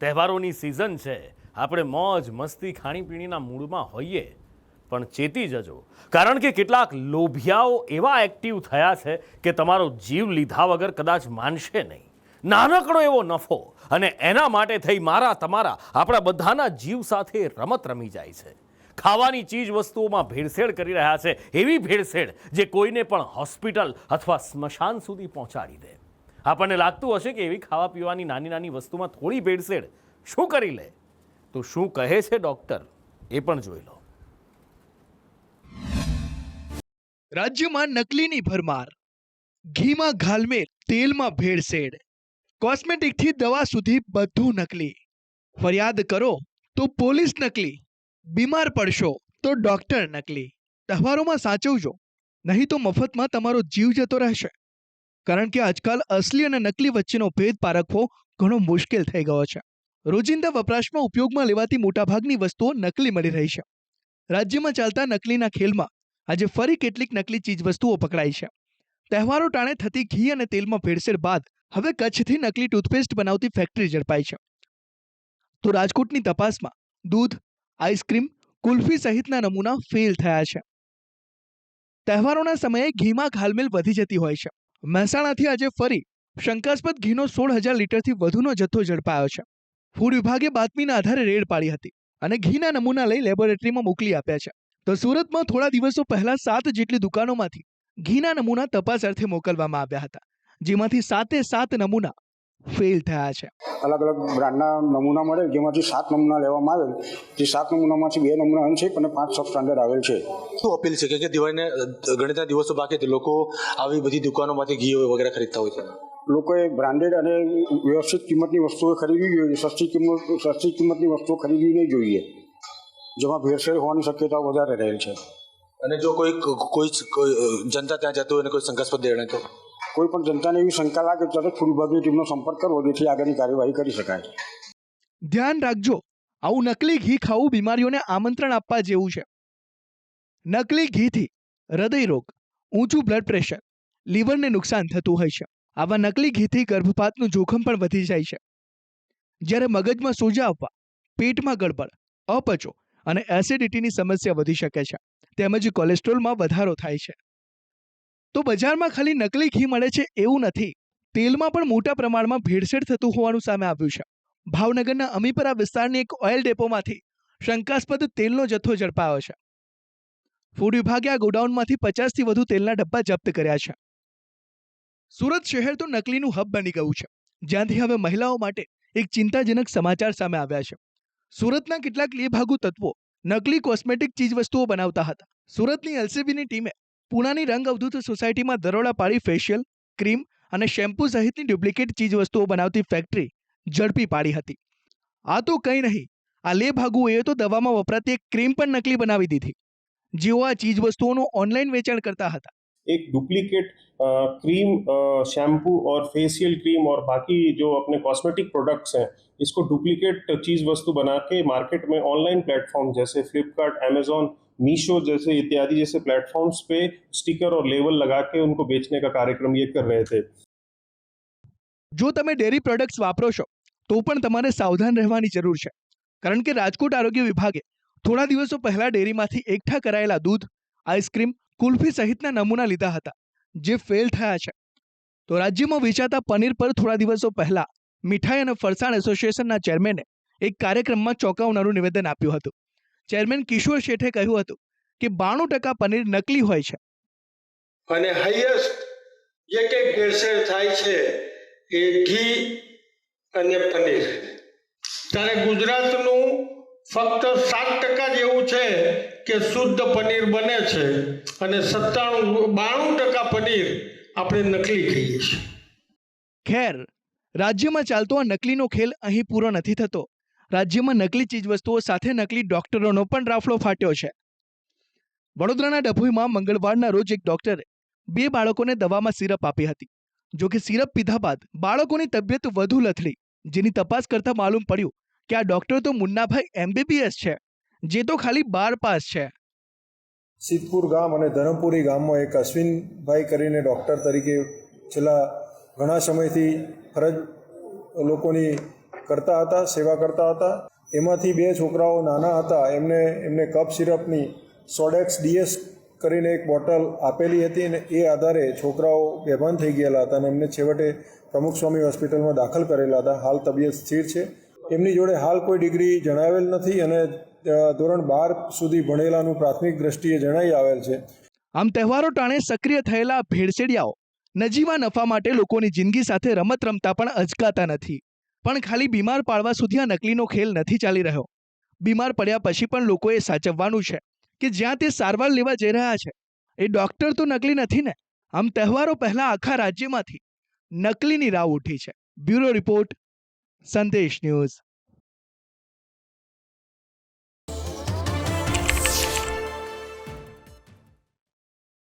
તહેવારોની સિઝન છે, આપણે મોજ મસ્તી ખાણીપીણીના મૂડમાં હોઈએ, પણ ચેતી જજો, કારણ કે કેટલાક લોભિયાઓ એવા એક્ટિવ થયા છે કે તમારો જીવ લીધા વગર કદાચ માનશે નહીં. નાનકડો એવો નફો, અને એના માટે થઈ મારા તમારા આપણા બધાના જીવ સાથે રમત રમી જાય છે. ખાવાની ચીજ વસ્તુઓમાં ભેળસેળ કરી રહ્યા છે, એવી ભેળસેળ જે કોઈને પણ હોસ્પિટલ અથવા સ્મશાન સુધી પહોંચાડી દે. આપણને લાગતું હશે કે એવી ખાવા પીવાની નાની નાની વસ્તુમાં થોડી ભેળસેળ શું કરી લે, તો શું કહે છે ડોક્ટર એ પણ જોઈ લો. રાજ્યમાં નકલીની ભરમાર, ઘીમાં ઘાલમેલ, તેલમાં ભેળસેળ, કોસ્મેટિકથી દવા સુધી બધું નકલી. ફરિયાદ કરો તો પોલીસ નકલી, બીમાર પડશો તો ડોક્ટર નકલી. તહેવારોમાં સાચવજો, નહીં તો મફતમાં તમારો જીવ જતો રહેશે. કારણ કે આજકાલ અસલી અને નકલી વચ્ચેનો ભેદ પારખવો ઘણો મુશ્કેલ થઈ ગયો છે. રોજિંદા વપરાશમાં ઉપયોગમાં લેવાતી મોટાભાગની વસ્તુઓ નકલી મળી રહી છે. રાજ્યમાં ચાલતા નકલીના ખેલમાં આજે ફરી કેટલીક નકલી ચીજવસ્તુઓ પકડાઈ છે. તહેવારો ટાણે થતી ઘી અને તેલમાં ભેળસેળ બાદ હવે કચ્છથી નકલી ટૂથપેસ્ટ બનાવતી ફેક્ટરી ઝડપાઈ છે. તો રાજકોટની તપાસમાં દૂધ, આઈસ્ક્રીમ, કુલ્ફી સહિતના નમૂના ફેલ થયા છે. તહેવારોના સમયે ઘીમાં ઘાલમેલ વધી જતી હોય છે. મહેસાણાથી આજે ફરી શંકાસ્પદ ઘીનો 16,000 લીટરથી વધુનો જથ્થો ઝડપાયો છે. ફૂડ વિભાગે બાતમીના આધારે રેડ પાડી હતી અને ઘીના નમૂના લઈ લેબોરેટરીમાં મોકલી આપ્યા છે. તો સુરતમાં થોડા દિવસો પહેલા 7 જેટલી દુકાનોમાંથી ઘીના નમૂના તપાસ અર્થે મોકલવામાં આવ્યા હતા, જેમાંથી 7 નમૂના ફેલ થયા છે. અલગ અલગ બ્રાન્ડના નમૂના મળે, જેમાંથી 7 નમૂના લેવામાં આવેલ. જે 7 નમૂનામાંથી 2 નમૂના અનસેફ અને 5 સબ સ્ટાન્ડર્ડ આવેલ છે. શું અપીલ છે કે દિવાળીને ગણતરીના દિવસો બાકી તે લોકો આવી બધી દુકાનોમાંથી ઘી વગેરે ખરીદતા હોય છે? લોકોએ બ્રાન્ડેડ અને વ્યવસ્થિત કિંમતની વસ્તુઓ ખરીદવી જોઈએ. સસ્તી કિંમતની વસ્તુઓ ખરીદવી નહીં જોઈએ, જેમાં ભેળસેળ હોવાની શક્યતા વધારે રહેલ છે. અને જો કોઈ જનતા ત્યાં જતું હોય અને કોઈ શંકાસ્પદ જણે તો કોઈ પણ જનતાને એવી શંકા લાગે તો ફૂડ વિભાગની ટીમનો સંપર્ક કરવો, જેથી આગળની કાર્યવાહી કરી શકાય. ધ્યાન રાખજો, આવું નકલી ઘી ખાવું બીમારીઓને આમંત્રણ આપવા જેવું છે. નકલી ઘીથી હૃદયરોગ, ઊંચું બ્લડ પ્રેશર, લીવરને નુકસાન થતું હોય છે. આવા નકલી ઘીથી ગર્ભપાતનું જોખમ પણ વધી જાય છે. જ્યારે મગજમાં સોજા આવવા, પેટમાં ગડબડ, અપચો અને એસિડિટીની સમસ્યા વધી શકે છે. તેમજ કોલેસ્ટ્રોલમાં વધારો થાય છે. તો બજારમાં ખાલી નકલી ઘી મળે છે એવું નથી, તેલમાં પણ મોટા પ્રમાણમાં ભેળસેળ થતું હોવાનું સામે આવ્યું છે. ભાવનગરના અમીપરા વિસ્તારની એક ઓઇલ ડેપોમાંથી શંકાસ્પદ તેલનો જથ્થો ઝડપાયો છે. ફૂડ વિભાગે આ ગોડાઉનમાંથી 50થી વધુ તેલના ડબ્બા જપ્ત કર્યા છે. સુરત શહેર તો નકલીનું હબ બની ગયું છે, જ્યાંથી હવે મહિલાઓ માટે એક ચિંતાજનક સમાચાર સામે આવ્યા છે. સુરતના કેટલાક લેભાગુ તત્વો નકલી કોસ્મેટિક ચીજવસ્તુઓ બનાવતા હતા. સુરતની એલસીબીની ટીમે પુણાની રંગ અવધૂત સોસાયટીમાં દરોડા પાડી ફેશિયલ, ક્રીમ અને શેમ્પૂ સહિતની ડુપ્લિકેટ ચીજવસ્તુઓ બનાવતી ફેક્ટરી ઝડપી પાડી હતી. આ તો કંઈ નહીં, આ લેભાગુઓએ તો દવામાં વપરાતી એક ક્રીમ પણ નકલી બનાવી દીધી. જેઓ આ ચીજવસ્તુઓનું ઓનલાઈન વેચાણ કરતા હતા. एक डुप्लीकेट क्रीम, शैम्पू और फेशियल क्रीम और बाकी जो अपने कॉस्मेटिक प्रोडक्ट्स हैं, इसको डुप्लीकेट चीज़ वस्तु बना के मार्केट में ऑनलाइन प्लेटफॉर्म जैसे फ्लिपकार्ट, अमेजोन, मीशो जैसे इत्यादि जैसे प्लेटफॉर्म्स पे स्टिकर और लेबल लगा के उनको बेचने का कार्यक्रम ये कर रहे थे. જો તમે ડેરી પ્રોડક્ટ્સ વાપરો છો તો પણ તમારે સાવધાન રહેવાની જરૂર છે, કારણ કે રાજકોટ આરોગ્ય વિભાગે થોડા દિવસો પહેલા ડેરીમાંથી એકઠા કરાયેલા દૂધ, આઈસ્ક્રીમ, કુલ્ફી સહિતના નમૂના લીધા હતા, જે ફેલ થયા છે. તો રાજ્યમાં વેચાતા પનીર પર થોડા દિવસો પહેલા મીઠાઈ અને ફરસાણ એસોસિએશનના ચેરમેને એક કાર્યક્રમમાં ચોંકાવનારું નિવેદન આપ્યું હતું. ચેરમેન કિશોર શેઠે કહ્યું હતું કે 92% પનીર નકલી હોય છે. અને હાઈએસ્ટ જે કંઈ ભેળસેળ થાય છે એ ઘી અને પનીર. ત્યારે ગુજરાતનું ફક્ત 7% જ એવું છે કે શુદ્ધ પનીર બને છે અને 92% પનીર આપણે નકલી ખાઈએ છીએ. ખેર, રાજ્યમાં ચાલતો આ નકલીનો ખેલ અહીં પૂરો નથી થતો. રાજ્યમાં નકલી ચીજવસ્તુઓ સાથે નકલી ડોક્ટરોનો પણ રાફડો ફાટ્યો છે. વડોદરાના ડભોઈમાં મંગળવારના રોજ એક ડોક્ટરે 2 બાળકોને દવામાં સિરપ આપી હતી. જો કે સિરપ પીધા બાદ બાળકોની તબિયત વધુ લથડી, જેની તપાસ કરતા માલુમ પડ્યું કે આ ડોક્ટર તો મુન્નાભાઈ MBBS છે, જે તો ખાલી 12 પાસ છે. સિદ્ધપુર ગામ અને ધરમપુરી ગામમાં એક અશ્વિનભાઈ કરીને ડૉક્ટર તરીકે છેલ્લા ઘણા સમયથી ફરજ લોકોની કરતા હતા, સેવા કરતા હતા. એમાંથી 2 છોકરાઓ નાના હતા, એમને કફ સિરપની સોડેક્સ ડીએસ કરીને એક બોટલ આપેલી હતી અને એ આધારે છોકરાઓ બેભાન થઈ ગયેલા હતા અને એમને છેવટે પ્રમુખ સ્વામી હોસ્પિટલમાં દાખલ કરેલા હતા. હાલ તબિયત સ્થિર છે. એમની જોડે હાલ કોઈ ડિગ્રી જણાવેલ નથી અને ધોરણ 12 સુધી ભણેલાનું પ્રાથમિક દ્રષ્ટિએ જણાઈ આવેલ છે. આમ તહેવારો ટાણે સક્રિય થયેલા ભેળસેડિયાઓ નજીવા નફા માટે લોકોની જિંદગી સાથે રમત રમતા પણ અચકાતા નથી. પણ ખાલી બીમાર પાડવા સુધી આ નકલીનો ખેલ નથી ચાલી રહ્યો. બીમાર પડ્યા પછી પણ લોકોએ સાચવવાનું છે કે જ્યાં તે સારવાર લેવા જઈ રહ્યા છે એ ડોક્ટર તો નકલી નથી ને. આમ તહેવારો પહેલા આખા રાજ્યમાંથી નકલીની રાવ ઉઠી છે. બ્યુરો રિપોર્ટ, સંદેશ ન્યૂઝ.